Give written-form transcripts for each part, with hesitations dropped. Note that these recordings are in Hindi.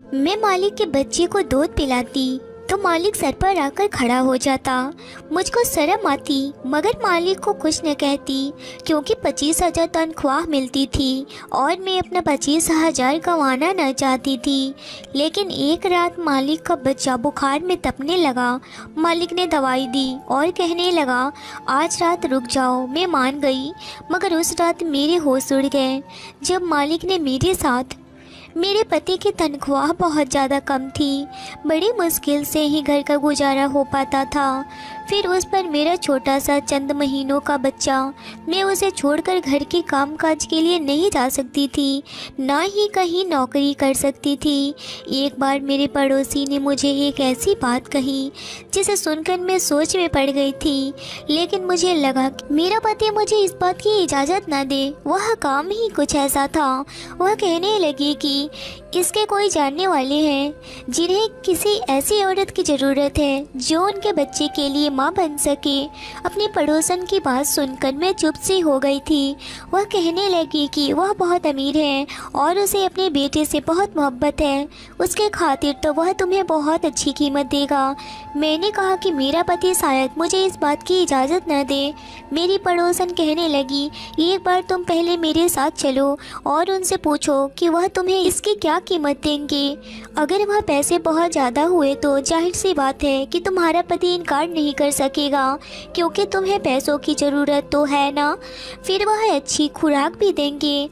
मैं मालिक के बच्चे को दूध पिलाती तो मालिक सर पर आकर खड़ा हो जाता। मुझको शर्म आती मगर मालिक को कुछ न कहती, क्योंकि 25,000 तनख्वाह मिलती थी और मैं अपना 25,000 गंवाना न चाहती थी। लेकिन एक रात मालिक का बच्चा बुखार में तपने लगा। मालिक ने दवाई दी और कहने लगा, आज रात रुक जाओ। मैं मान गई, मगर उस रात मेरे होश उड़ गए जब मालिक ने मेरे साथ मेरे पति की तनख्वाह बहुत ज़्यादा कम थी। बड़ी मुश्किल से ही घर का गुजारा हो पाता था। फिर उस पर मेरा छोटा सा चंद महीनों का बच्चा, मैं उसे छोड़कर घर के कामकाज के लिए नहीं जा सकती थी, ना ही कहीं नौकरी कर सकती थी। एक बार मेरे पड़ोसी ने मुझे एक ऐसी बात कही जिसे सुनकर मैं सोच में पड़ गई थी। लेकिन मुझे लगा कि मेरा पति मुझे इस बात की इजाज़त न दे। वह काम ही कुछ ऐसा था। वह कहने लगी कि इसके कोई जानने वाले हैं जिन्हें किसी ऐसी औरत की ज़रूरत है जो उनके बच्चे के लिए माँ बन सके। अपनी पड़ोसन की बात सुनकर मैं चुप सी हो गई थी। वह कहने लगी कि वह बहुत अमीर है और उसे अपने बेटे से बहुत मोहब्बत है, उसके खातिर तो वह तुम्हें बहुत अच्छी कीमत देगा। मैंने कहा कि मेरा पति शायद मुझे इस बात की इजाज़त न दे। मेरी पड़ोसन कहने लगी, एक बार तुम पहले मेरे साथ चलो और उनसे पूछो कि वह तुम्हें इसकी क्या कीमत देंगे। अगर वह पैसे बहुत ज़्यादा हुए तो जाहिर सी बात है कि तुम्हारा पति इनकार नहीं कर सकेगा, क्योंकि तुम्हें पैसों की ज़रूरत तो है ना। फिर वह अच्छी खुराक भी देंगे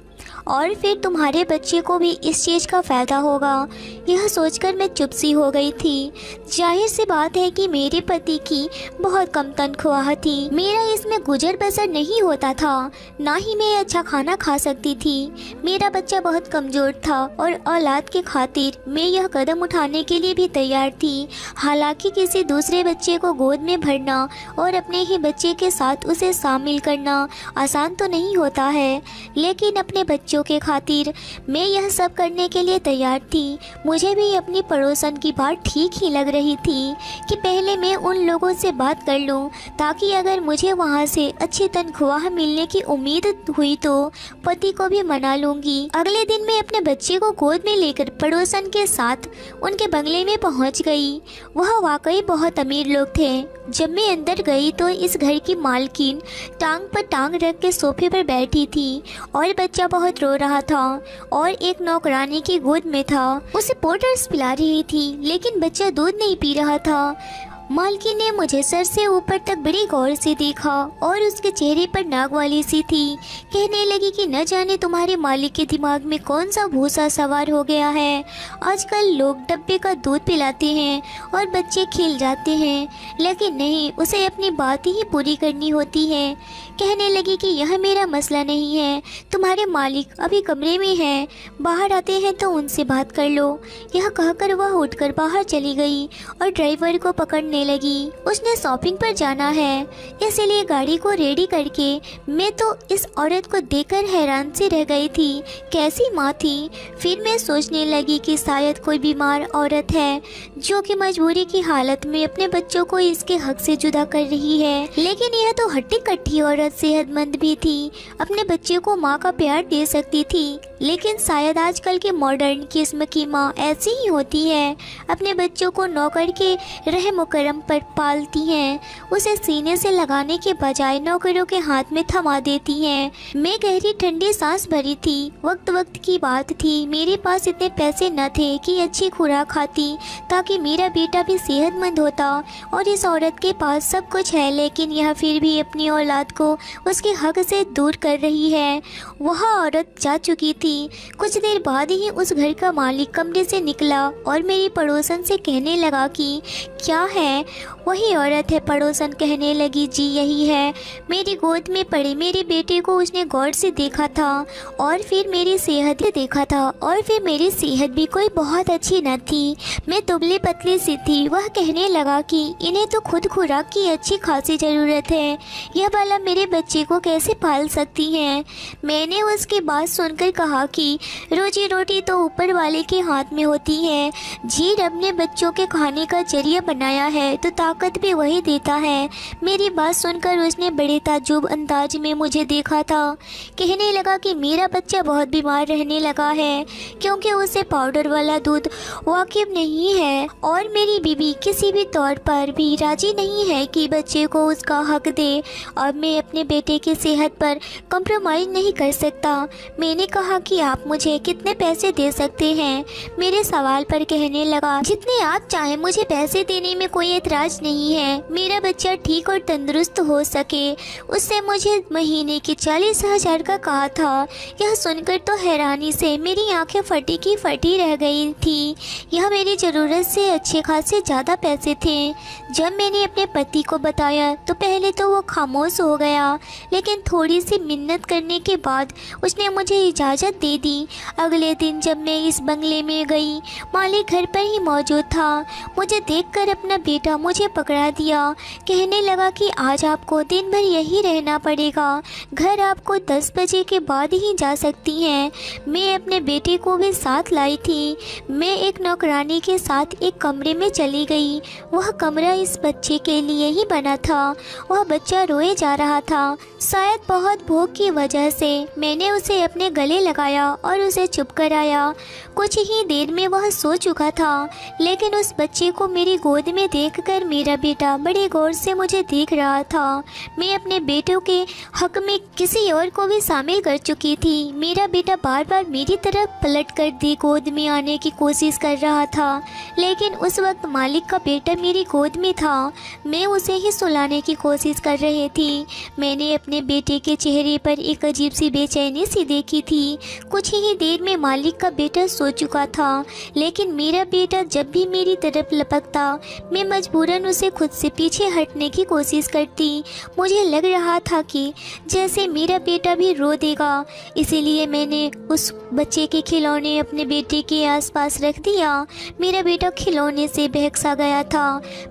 और फिर तुम्हारे बच्चे को भी इस चीज़ का फ़ायदा होगा। यह सोचकर मैं चुप सी हो गई थी। जाहिर सी बात है कि मेरे पति की बहुत कम तनख्वाह थी। मेरा इसमें गुजर बसर नहीं होता था, ना ही मैं अच्छा खाना खा सकती थी। मेरा बच्चा बहुत कमज़ोर था और औलाद के खातिर मैं यह कदम उठाने के लिए भी तैयार थी। हालांकि किसी दूसरे बच्चे को गोद में भरना और अपने ही बच्चे के साथ उसे शामिल करना आसान तो नहीं होता है, लेकिन अपने बच्चों के खातिर मैं यह सब करने के लिए तैयार थी। मुझे भी अपनी पड़ोसन की बात ठीक ही लग रही थी कि पहले मैं उन लोगों से बात कर लूं, ताकि अगर मुझे वहां से अच्छी तनख्वाह मिलने की उम्मीद हुई तो पति को भी मना लूंगी। अगले दिन मैं अपने बच्चे को गोद में लेकर पड़ोसन के साथ उनके बंगले में पहुंच गई। वह वाकई बहुत अमीर लोग थे। जब मैं अंदर गई तो इस घर की मालकिन टांग पर टांग रख के सोफे पर बैठी थी और बच्चा बहुत रो रहा था और एक नौकरानी की गोद में था। उसे पाउडर्स पिला रही थी, लेकिन बच्चा दूध नहीं पी रहा था। मालकिन ने मुझे सर से ऊपर तक बड़ी गौर से देखा और उसके चेहरे पर नागवाली सी थी। कहने लगी कि न जाने तुम्हारे मालिक के दिमाग में कौन सा भूसा सवार हो गया है। आजकल लोग डब्बे का दूध पिलाते हैं और बच्चे खिल जाते हैं, लेकिन नहीं, उसे अपनी बात ही पूरी करनी होती है। कहने लगी कि यह मेरा मसला नहीं है, तुम्हारे मालिक अभी कमरे में हैं, बाहर आते हैं तो उनसे बात कर लो। यह कहकर वह उठकर बाहर चली गई और ड्राइवर को पकड़ने लगी। उसने शॉपिंग पर जाना है, इसलिए गाड़ी को रेडी करके मैं तो इस औरत को देखकर हैरान सी रह गई थी। कैसी माँ थी। फिर मैं सोचने लगी कि शायद कोई बीमार औरत है जो कि मजबूरी की हालत में अपने बच्चों को इसके हक से जुदा कर रही है। लेकिन यह तो हट्टी कट्टी औरत सेहतमंद भी थी, अपने बच्चे को माँ का प्यार दे सकती थी। लेकिन शायद आजकल के मॉडर्न किस्म की माँ ऐसी ही होती है, अपने बच्चों को नौकर के रहम करम पर पालती हैं, उसे सीने से लगाने के बजाय नौकरों के हाथ में थमा देती हैं। मैं गहरी ठंडी सांस भरी थी। वक्त वक्त की बात थी, मेरे पास इतने पैसे न थे कि अच्छी खुराक खाती ताकि मेरा बेटा भी सेहतमंद होता, और इस औरत के पास सब कुछ है, लेकिन यह फिर भी अपनी औलाद को उसके हक से दूर कर रही है। वह औरत जा चुकी थी। कुछ देर बाद ही उस घर का मालिक कमरे से निकला और मेरी पड़ोसन से कहने लगा कि क्या है। वही औरत है। पड़ोसन कहने लगी, जी यही है। मेरी गोद में पड़े मेरे बेटे को उसने गौर से देखा था और फिर मेरी सेहत भी देखा था, और फिर मेरी सेहत भी कोई बहुत अच्छी न थी। मैं दुबली पतली सी थी। वह कहने लगा कि इन्हें तो खुद खुराक की अच्छी खासी ज़रूरत है, यह भला मेरे बच्चे को कैसे पाल सकती हैं। मैंने उसकी बात सुनकर कहा कहा कि रोजी रोटी तो ऊपर वाले के हाथ में होती है। जी रब ने बच्चों के खाने का जरिया बनाया है तो ताकत भी वही देता है। मेरी बात सुनकर उसने बड़े ताज्जुब अंदाज में मुझे देखा था। कहने लगा कि मेरा बच्चा बहुत बीमार रहने लगा है क्योंकि उसे पाउडर वाला दूध वाकिफ नहीं है और मेरी बीवी किसी भी तौर पर भी राजी नहीं है कि बच्चे को उसका हक दे। अब मैं अपने बेटे की सेहत पर कंप्रोमाइज़ नहीं कर सकता। मैंने कहा कि आप मुझे कितने पैसे दे सकते हैं। मेरे सवाल पर कहने लगा, जितने आप चाहें, मुझे पैसे देने में कोई एतराज़ नहीं है। मेरा बच्चा ठीक और तंदुरुस्त हो सके। उससे मुझे महीने की 40,000 का कहा था। यह सुनकर तो हैरानी से मेरी आंखें फटी की फटी रह गई थी। यह मेरी ज़रूरत से अच्छे खासे ज़्यादा पैसे थे। जब मैंने अपने पति को बताया तो पहले तो वो खामोश हो गया, लेकिन थोड़ी सी मिन्नत करने के बाद उसने मुझे इजाज़त दे दी। अगले दिन जब मैं इस बंगले में गई, मालिक घर पर ही मौजूद था। मुझे देखकर अपना बेटा मुझे पकड़ा दिया। कहने लगा कि आज आपको दिन भर यही रहना पड़ेगा। घर आपको 10 बजे के बाद ही जा सकती हैं। मैं अपने बेटे को भी साथ लाई थी। मैं एक नौकरानी के साथ एक कमरे में चली गई। वह कमरा इस बच्चे के लिए ही बना था। वह बच्चा रोए जा रहा था। शायद बहुत भूख की वजह से मैंने उसे अपने गले लगाया और उसे चुप कराया। कुछ ही देर में वह सो चुका था, लेकिन उस बच्चे को मेरी गोद में देखकर मेरा बेटा बड़े गौर से मुझे देख रहा था। मैं अपने बेटों के हक में किसी और को भी शामिल कर चुकी थी। मेरा बेटा बार बार मेरी तरफ पलट कर गोद में आने की कोशिश कर रहा था, लेकिन उस वक्त मालिक का बेटा मेरी गोद में था। मैं उसे ही सुलाने की कोशिश कर रही थी। मैंने अपने बेटे के चेहरे पर एक अजीब सी बेचैनी सी देखी थी। कुछ ही देर में मालिक का बेटा सो चुका था, लेकिन मेरा बेटा जब भी मेरी तरफ लपकता, मैं मजबूरन उसे खुद से पीछे हटने की कोशिश करती। मुझे लग रहा था कि जैसे मेरा बेटा भी रो देगा, इसीलिए मैंने उस बच्चे के खिलौने अपने बेटे के आसपास रख दिया। मेरा बेटा खिलौने से बहक सा गया था।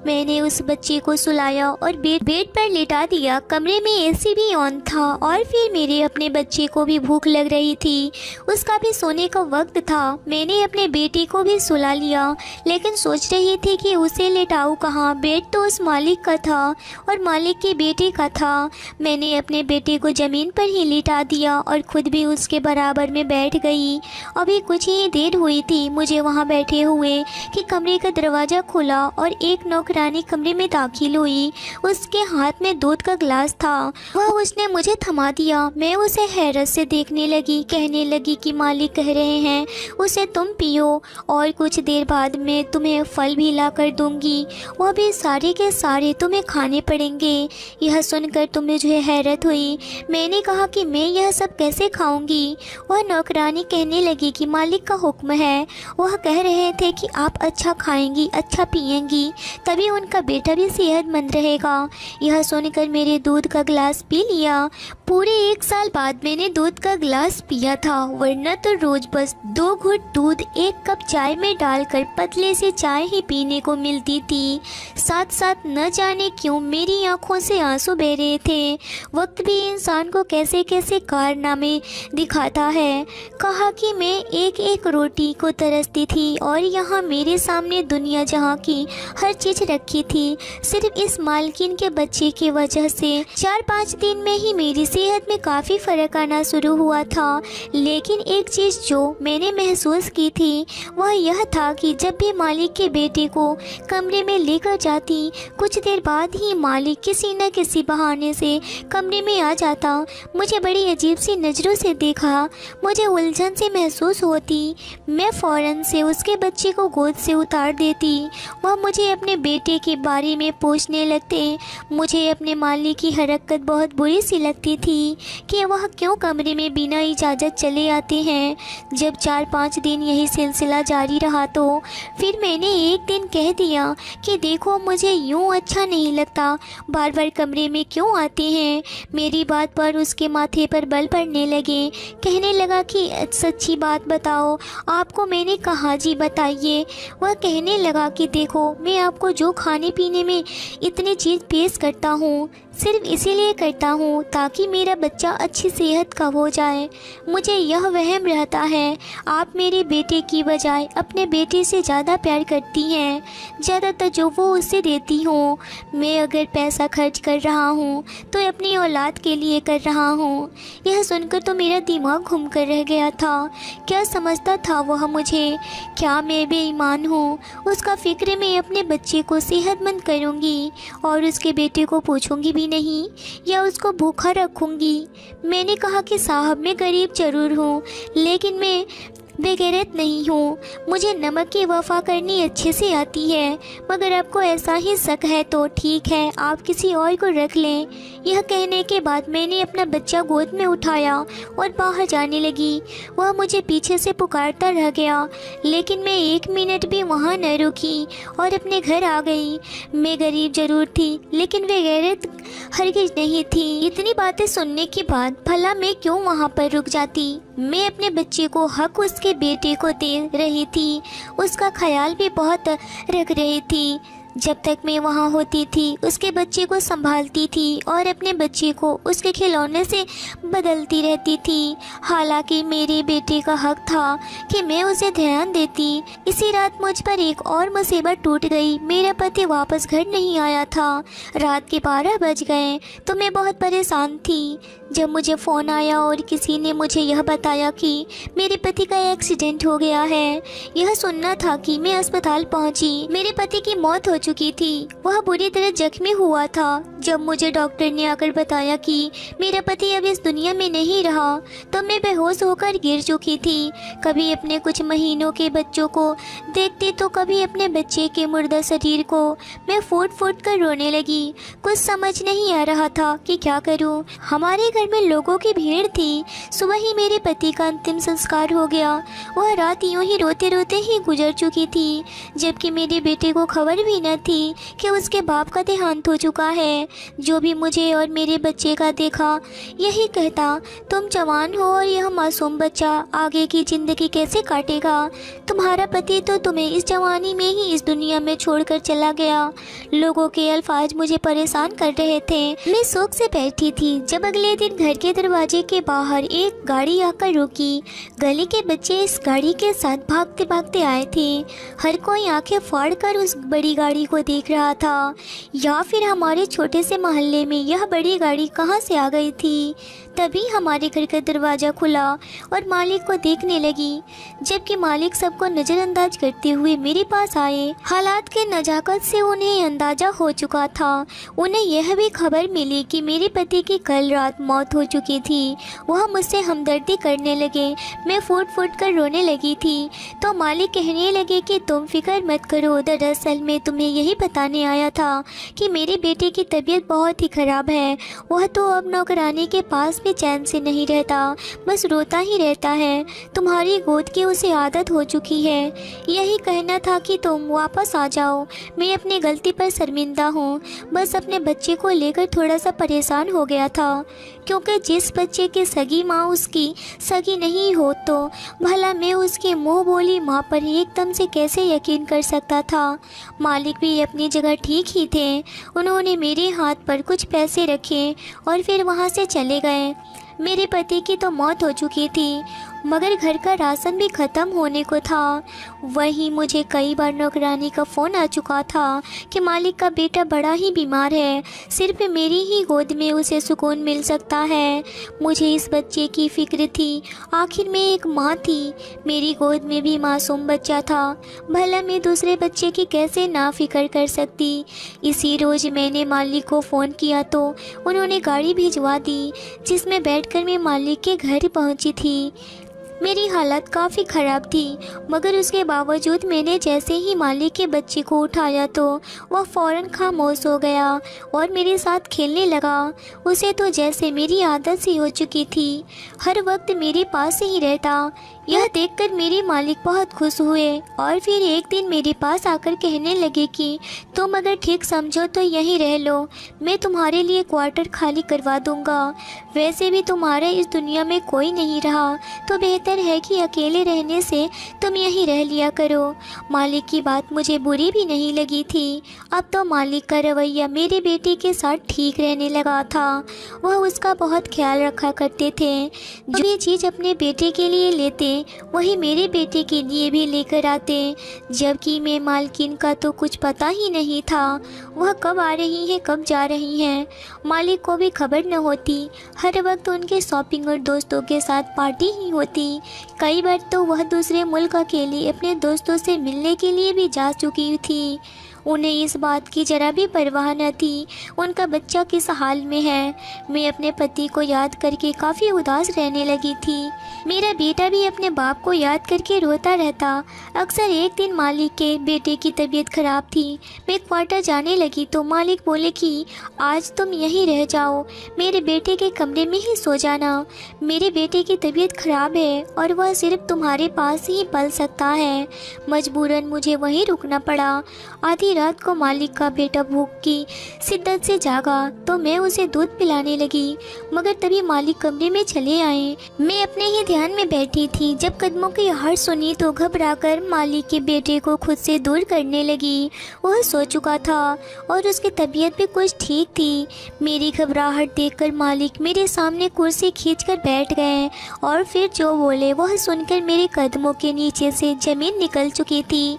मैंने उस बच्चे को सुलाया और बेड पर लिटा दिया। कमरे में एसी भी ऑन था और फिर मेरे अपने बच्चे को भी भूख लग रही थी। उसका भी सोने का वक्त था। मैंने अपने बेटे को भी सुला लिया, लेकिन सोच रही थी कि उसे लेटाऊं कहाँ। बेड तो उस मालिक का था और मालिक के बेटे का था। मैंने अपने बेटे को ज़मीन पर ही लिटा दिया और खुद भी उसके बराबर में बैठ गई। अभी कुछ ही देर हुई थी मुझे वहाँ बैठे हुए कि कमरे का दरवाज़ा खुला और एक नौकरानी कमरे में दाखिल हुई। उसके हाथ में दूध का गिलास था। वह उसने मुझे थमा दिया। मैं उसे हैरत से देखने लगी। कहने लगी कि मालिक कह रहे हैं उसे तुम पियो और कुछ देर बाद मैं तुम्हें फल भी ला कर दूंगी, वह भी सारे के सारे तुम्हें खाने पड़ेंगे। यह सुनकर तो मुझे हैरत हुई। मैंने कहा कि मैं यह सब कैसे खाऊंगी। वह नौकरानी कहने लगी कि मालिक का हुक्म है। वह कह रहे थे कि आप अच्छा खाएंगी, अच्छा पिएंगी, तभी उनका बेटा भी सेहतमंद रहेगा। यह सुनकर मेरे दूध का गिलास पी लिया। पूरे 1 साल बाद मैंने दूध का गिलास पिया था, वरना तो रोज बस 2 घूंट दूध 1 कप चाय में डालकर पतले से चाय ही पीने को मिलती थी। साथ साथ न जाने क्यों मेरी आंखों से आंसू बह रहे थे। वक्त भी इंसान को कैसे कैसे कारनामे दिखाता है। कहा कि मैं एक एक रोटी को तरसती थी और यहाँ मेरे सामने दुनिया जहाँ की हर चीज़ रखी थी। सिर्फ इस मालकिन के बच्चे की वजह से 4-5 दिन में ही मेरी सेहत में काफ़ी फ़र्क आना शुरू हुआ था। लेकिन एक चीज़ जो मैंने महसूस की थी वह यह था कि जब भी मालिक के बेटे को कमरे में लेकर जाती, कुछ देर बाद ही मालिक किसी न किसी बहाने से कमरे में आ जाता। मुझे बड़ी अजीब सी नज़रों से देखा। मुझे उलझन से महसूस होती। मैं फ़ौरन से उसके बच्चे को गोद से उतार देती। वह मुझे अपने बेटे के बारे में पूछने लगते। मुझे अपने मालिक की हरकत बहुत बुरी सी लगती थी कि वह क्यों कमरे में बिना इजाज़त चले आते हैं। जब 4-5 दिन यही सिलसिला जारी रहा तो फिर मैंने एक दिन कह दिया कि देखो मुझे यूँ अच्छा नहीं लगता, बार बार कमरे में क्यों आते हैं। मेरी बात पर उसके माथे पर बल पड़ने लगे। कहने लगा कि सच्ची बात बताओ, आपको मैंने कहा जी बताइए। वह कहने लगा कि देखो मैं आपको जो खाने पीने में इतनी चीज़ पेश करता हूँ, सिर्फ इसीलिए करता हूँ ताकि मेरा बच्चा अच्छी सेहत का हो जाए। मुझे यह वहम रहता है आप मेरे बेटे की बजाय अपने बेटे से ज़्यादा प्यार करती हैं, ज़्यादातर जो वो उससे देती हो। मैं अगर पैसा खर्च कर रहा हूँ तो अपनी औलाद के लिए कर रहा हूँ। यह सुनकर तो मेरा दिमाग घूम कर रह गया था। क्या समझता था वह मुझे? क्या मैं बेईमान हूँ? उसका फ़िक्र मैं अपने बच्चे को सेहतमंद करूँगी और उसके बेटे को पूछूंगी भी नहीं, या उसको भूखा रखूंगी। मैंने कहा कि साहब मैं गरीब ज़रूर हूँ, लेकिन मैं बेगैरत नहीं हूँ। मुझे नमक की वफ़ा करनी अच्छे से आती है। मगर आपको ऐसा ही शक है तो ठीक है, आप किसी और को रख लें। यह कहने के बाद मैंने अपना बच्चा गोद में उठाया और बाहर जाने लगी। वह मुझे पीछे से पुकारता रह गया, लेकिन मैं 1 मिनट भी वहाँ न रुकी और अपने घर आ गई। मैं गरीब ज़रूर थी, लेकिन बेगैरत हरगिज़ नहीं थी। इतनी बातें सुनने के बाद भला मैं क्यों वहाँ पर रुक जाती? मैं अपने बच्चे को हक उसके बेटे को दे रही थी, उसका ख्याल भी बहुत रख रही थी। जब तक मैं वहाँ होती थी उसके बच्चे को संभालती थी और अपने बच्चे को उसके खिलौने से बदलती रहती थी। हालांकि मेरे बेटे का हक था कि मैं उसे ध्यान देती। इसी रात मुझ पर एक और मुसीबत टूट गई। मेरा पति वापस घर नहीं आया था। रात के 12 बज गए तो मैं बहुत परेशान थी। जब मुझे फ़ोन आया और किसी ने मुझे यह बताया कि मेरे पति का एक्सीडेंट हो गया है। यह सुनना था कि मैं अस्पताल पहुंची। मेरे पति की मौत हो चुकी थी। वह बुरी तरह जख्मी हुआ था। जब मुझे डॉक्टर ने आकर बताया कि मेरा पति अब इस दुनिया में नहीं रहा, तो मैं बेहोश होकर गिर चुकी थी। कभी अपने कुछ महीनों के बच्चों को देखती तो कभी अपने बच्चे के मुर्दा शरीर को। मैं फूट फूट कर रोने लगी। कुछ समझ नहीं आ रहा था कि क्या करूं। हमारे घर में लोगों की भीड़ थी। सुबह ही मेरे पति का अंतिम संस्कार हो गया। वह रात यूं ही रोते रोते ही गुजर चुकी थी, जबकि मेरे बेटे को खबर भी न थी कि उसके बाप का देहांत हो चुका है। जो भी मुझे और मेरे बच्चे का देखा यही कहता, तुम जवान हो और यह मासूम बच्चा आगे की ज़िंदगी कैसे काटेगा? तुम्हारा पति तो तुम्हें इस जवानी में ही इस दुनिया में छोड़कर चला गया। लोगों के अल्फाज मुझे परेशान कर रहे थे। मैं शौक से बैठी थी जब अगले दिन घर के दरवाजे के बाहर एक गाड़ी आकर रुकी। गली के बच्चे इस गाड़ी के साथ भागते भागते आए थे। हर कोई आंखें फाड़कर उस बड़ी गाड़ी को देख रहा था, या फिर हमारे छोटे से मोहल्ले में यह बड़ी गाड़ी कहां से आ गई थी। तभी हमारे घर का दरवाज़ा खुला और मालिक को देखने लगी, जबकि मालिक सबको नज़रअंदाज करते हुए मेरे पास आए। हालात के नज़ाकत से उन्हें अंदाज़ा हो चुका था। उन्हें यह भी खबर मिली कि मेरे पति की कल रात मौत हो चुकी थी। वह मुझसे हमदर्दी करने लगे। मैं फूट फूट कर रोने लगी थी तो मालिक कहने लगे कि तुम फिक्र मत करो, दरअसल मैं तुम्हें यही बताने आया था कि मेरे बेटे की तबीयत बहुत ही ख़राब है। वह तो अब नौकरानी के पास भी चैन से नहीं रहता, बस रोता ही रहता है। तुम्हारी गोद की उसे आदत हो चुकी है। यही कहना था कि तुम वापस आ जाओ। मैं अपनी गलती पर शर्मिंदा हूँ। बस अपने बच्चे को लेकर थोड़ा सा परेशान हो गया था, क्योंकि जिस बच्चे की सगी माँ उसकी सगी नहीं हो तो भला मैं उसकी मुँह बोली माँ पर एकदम से कैसे यकीन कर सकता था। मालिक भी अपनी जगह ठीक ही थे। उन्होंने मेरे हाथ पर कुछ पैसे रखे और फिर वहाँ से चले गए। मेरे पति की तो मौत हो चुकी थी, मगर घर का राशन भी ख़त्म होने को था। वहीं मुझे कई बार नौकरानी का फ़ोन आ चुका था कि मालिक का बेटा बड़ा ही बीमार है, सिर्फ मेरी ही गोद में उसे सुकून मिल सकता है। मुझे इस बच्चे की फ़िक्र थी। आखिर मैं एक माँ थी, मेरी गोद में भी मासूम बच्चा था। भला मैं दूसरे बच्चे की कैसे ना फिक्र कर सकती। इसी रोज़ मैंने मालिक को फ़ोन किया तो उन्होंने गाड़ी भिजवा दी, जिसमें बैठकर मैं मालिक के घर पहुँची थी। मेरी हालत काफ़ी ख़राब थी, मगर उसके बावजूद मैंने जैसे ही मालिक के बच्चे को उठाया तो वह फ़ौरन खामोश हो गया और मेरे साथ खेलने लगा। उसे तो जैसे मेरी आदत सी हो चुकी थी, हर वक्त मेरे पास ही रहता। यह देखकर मेरे मालिक बहुत खुश हुए और फिर एक दिन मेरे पास आकर कहने लगे कि तुम अगर ठीक समझो तो यहीं रह लो, मैं तुम्हारे लिए क्वार्टर खाली करवा दूंगा। वैसे भी तुम्हारा इस दुनिया में कोई नहीं रहा तो बेहतर है कि अकेले रहने से तुम यहीं रह लिया करो। मालिक की बात मुझे बुरी भी नहीं लगी थी। अब तो मालिक का रवैया मेरे बेटे के साथ ठीक रहने लगा था। वह उसका बहुत ख्याल रखा करते थे। जो ये चीज़ अपने बेटे के लिए लेते वही मेरे बेटे के लिए भी लेकर आते, जबकि मैं मालकिन का तो कुछ पता ही नहीं था। वह कब आ रही है कब जा रही हैं मालिक को भी खबर न होती। हर वक्त उनके शॉपिंग और दोस्तों के साथ पार्टी ही होती। कई बार तो वह दूसरे मुल्क अकेले अपने दोस्तों से मिलने के लिए भी जा चुकी थी। उन्हें इस बात की जरा भी परवाह न थी उनका बच्चा किस हाल में है। मैं अपने पति को याद करके काफ़ी उदास रहने लगी थी। मेरा बेटा भी अपने बाप को याद करके रोता रहता। अक्सर एक दिन मालिक के बेटे की तबीयत खराब थी। मैं क्वार्टर जाने लगी तो मालिक बोले कि आज तुम यहीं रह जाओ, मेरे बेटे के कमरे में ही सो जाना। मेरे बेटे की तबीयत खराब है और वह सिर्फ तुम्हारे पास ही पल सकता है। मजबूरन मुझे वहीं रुकना पड़ा। आधी रात को मालिक का बेटा भूख की शिद्दत से जागा तो मैं उसे दूध पिलाने लगी, मगर तभी मालिक कमरे में चले आए। मैं अपने ही ध्यान में बैठी थी। जब कदमों की आहट सुनी तो घबराकर मालिक के बेटे को खुद से दूर करने लगी। वह सो चुका था और उसकी तबीयत भी कुछ ठीक थी। मेरी घबराहट देखकर मालिक मेरे सामने कुर्सी खींचकर बैठ गए और फिर जो बोले वह सुनकर मेरे कदमों के नीचे से ज़मीन निकल चुकी थी।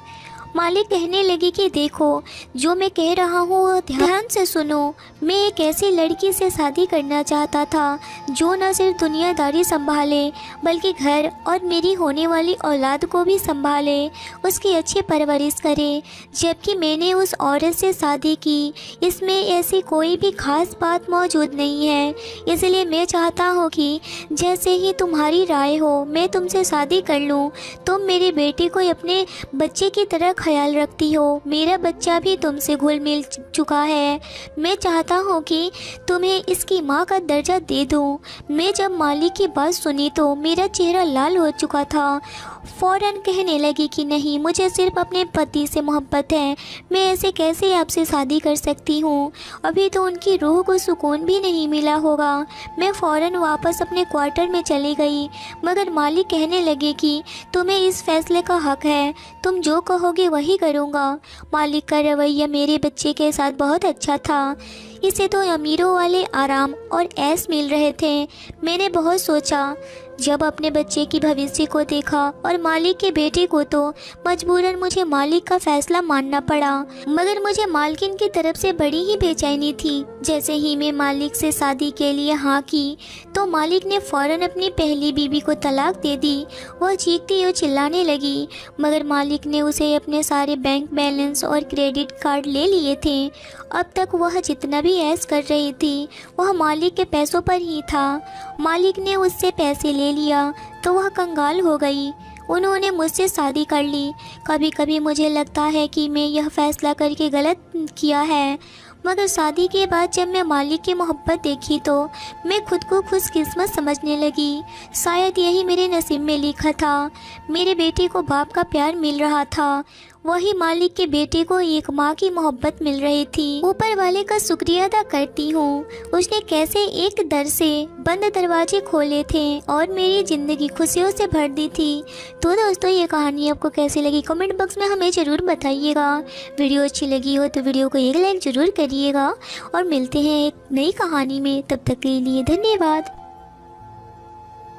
मालिक कहने लगी कि देखो, जो मैं कह रहा हूँ वो ध्यान से सुनो। मैं एक ऐसी लड़की से शादी करना चाहता था जो न सिर्फ दुनियादारी संभाले बल्कि घर और मेरी होने वाली औलाद को भी संभाले, उसकी अच्छी परवरिश करे। जबकि मैंने उस औरत से शादी की, इसमें ऐसी कोई भी खास बात मौजूद नहीं है। इसलिए मैं चाहता हूँ कि जैसे ही तुम्हारी राय हो मैं तुमसे शादी कर लूँ। तुम मेरे बेटे को अपने बच्चे की तरह ख्याल रखती हो। मेरा बच्चा भी तुमसे घुल मिल चुका है। मैं चाहता हूँ कि तुम्हें इसकी माँ का दर्जा दे दूँ। मैं जब मालिक की बात सुनी तो मेरा चेहरा लाल हो चुका था। फ़ौरन कहने लगी कि नहीं, मुझे सिर्फ अपने पति से मोहब्बत है। मैं ऐसे कैसे आपसे शादी कर सकती हूँ? अभी तो उनकी रूह को सुकून भी नहीं मिला होगा। मैं फ़ौरन वापस अपने क्वार्टर में चली गई, मगर मालिक कहने लगे कि तुम्हें इस फैसले का हक है, तुम जो कहोगे वही करूँगा। मालिक का रवैया मेरे बच्चे के साथ बहुत अच्छा था। इसे तो अमीरों वाले आराम और ऐश मिल रहे थे। मैंने बहुत सोचा। जब अपने बच्चे की भविष्य को देखा और मालिक के बेटे को, तो मजबूरन मुझे मालिक का फैसला मानना पड़ा। मगर मुझे मालकिन की तरफ से बड़ी ही बेचैनी थी। जैसे ही मैं मालिक से शादी के लिए हाँ की तो मालिक ने फ़ौरन अपनी पहली बीवी को तलाक दे दी। वह चीखती और चिल्लाने लगी, मगर मालिक ने उसे अपने सारे बैंक बैलेंस और क्रेडिट कार्ड ले लिए थे। अब तक वह जितना भी ऐश कर रही थी वह मालिक के पैसों पर ही था। मालिक ने उससे पैसे ले लिया तो वह कंगाल हो गई। उन्होंने मुझसे शादी कर ली। कभी कभी मुझे लगता है कि मैं यह फैसला करके गलत किया है, मगर शादी के बाद जब मैं मालिक की मोहब्बत देखी तो मैं खुद को खुशकिस्मत समझने लगी। शायद यही मेरे नसीब में लिखा था। मेरे बेटे को बाप का प्यार मिल रहा था, वही मालिक के बेटे को एक माँ की मोहब्बत मिल रही थी। ऊपर वाले का शुक्रिया अदा करती हूँ, उसने कैसे एक दर से बंद दरवाजे खोले थे और मेरी ज़िंदगी खुशियों से भर दी थी। तो दोस्तों, ये कहानी आपको कैसी लगी कमेंट बॉक्स में हमें ज़रूर बताइएगा। वीडियो अच्छी लगी हो तो वीडियो को एक लाइक ज़रूर करिएगा और मिलते हैं एक नई कहानी में। तब तक के लिए धन्यवाद।